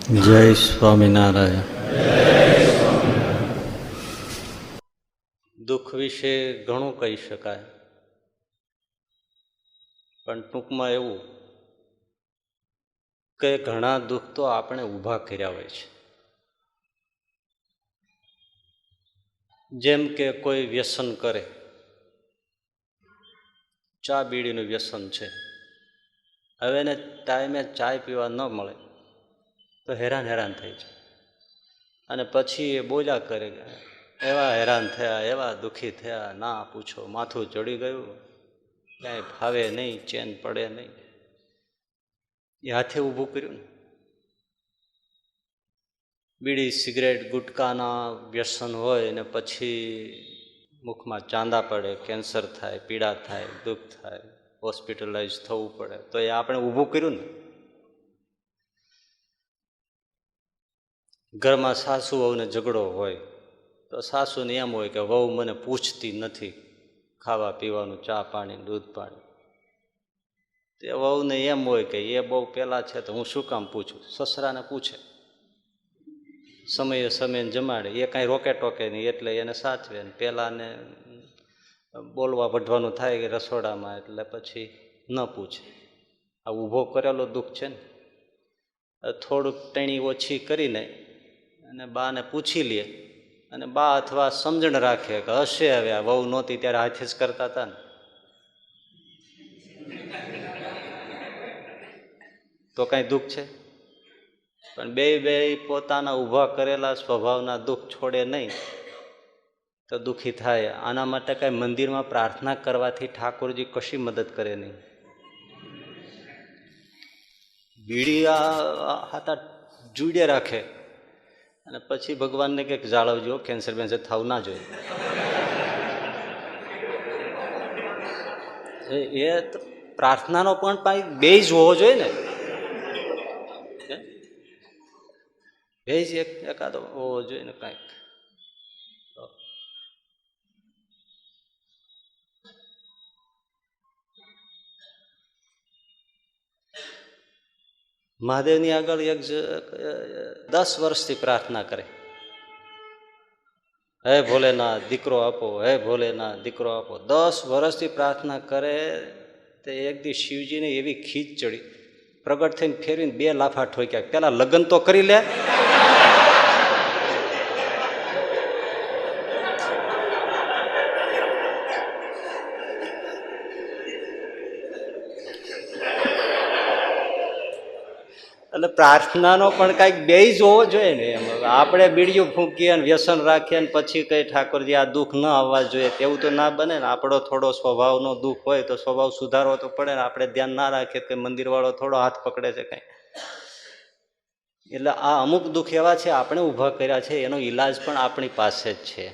જય સ્વામિનારાયણ. દુઃખ વિશે ઘણું કહી શકાય, પણ ટૂંકમાં એવું કે ઘણા દુઃખ તો આપણે ઊભા કર્યા હોય છે. જેમ કે કોઈ વ્યસન કરે, ચા બીડીનું વ્યસન છે, હવે એને ટાઈમે ચાય પીવા ન મળે તો હેરાન થઈ જાય, અને પછી એ બોલ્યા કરે, એવા હેરાન થયા, એવા દુઃખી થયા, ના પૂછો, માથું ચડી ગયું, ક્યાંય ફાવે નહીં, ચેન પડે નહીં. એ હાથે ઊભું કર્યું ને. બીડી સિગરેટ ગુટકાના વ્યસન હોય ને પછી મુખમાં ચાંદા પડે, કેન્સર થાય, પીડા થાય, દુઃખ થાય, હોસ્પિટલાઇઝ થવું પડે, તો એ આપણે ઊભું કર્યું ને. ઘરમાં સાસુ વહુને ઝઘડો હોય તો સાસુને એમ હોય કે વહુ મને પૂછતી નથી ખાવા પીવાનું, ચા પાણી, દૂધ પાણી. તે વહુને એમ હોય કે એ બહુ પહેલાં છે તો હું શું કામ પૂછું. સસરાને પૂછે, સમયે જમાડે, એ કાંઈ રોકે ટોકે નહીં એટલે એને સાચવે. પહેલાંને બોલવા વઢવાનું થાય કે રસોડામાં, એટલે પછી ન પૂછે. આ ઊભો કરેલો દુઃખ છે ને. થોડુંક ટેણી ઓછી કરીને અને બાને પૂછી લે, અને બા અથવા સમજણ રાખે કે હશે, હવે આ વહુ નહોતી ત્યારે હાથે જ કરતા હતા ને, તો કાંઈ દુઃખ છે. પણ બે પોતાના ઊભા કરેલા સ્વભાવના દુઃખ છોડે નહીં તો દુઃખી થાય. આના માટે કાંઈ મંદિરમાં પ્રાર્થના કરવાથી ઠાકોરજી કશી મદદ કરે નહીં. બીડી હાથા જુડે રાખે અને પછી ભગવાનને કંઈક જાળવજો, કેન્સર બેન્સર થવું ના જોઈએ. એ પ્રાર્થનાનો પણ બે જ હોવો જોઈએ ને. બે જ એકાદો હોવો જોઈએ ને કાંઈક. મહાદેવની આગળ 10 વર્ષથી પ્રાર્થના કરે, હે ભોલેનાથ દીકરો આપો, હે ભોલેનાથ દીકરો આપો. 10 વર્ષથી પ્રાર્થના કરે. તે એક દી શિવજીને એવી ખીચ ચડી, પ્રગટ થઈને ફેરવીને 2 લાફા ઠોક્યા. પેલા લગ્ન તો કરી લે. એટલે પ્રાર્થનાનો પણ કાંઈક બે જ હોવો જોઈએ ને. એમ આપણે બીડીયું ફૂંકીએ અને વ્યસન રાખીએ ને પછી કંઈ ઠાકોરજી આ દુઃખ ન આવવા જોઈએ તેવું તો ના બને ને. આપણો થોડો સ્વભાવનો દુઃખ હોય તો સ્વભાવ સુધારવો તો પડે ને. આપણે ધ્યાન ના રાખીએ કે મંદિરવાળો થોડો હાથ પકડે છે કાંઈ. એટલે આ અમુક દુઃખ એવા છે આપણે ઊભા કર્યા છે, એનો ઈલાજ પણ આપણી પાસે જ છે.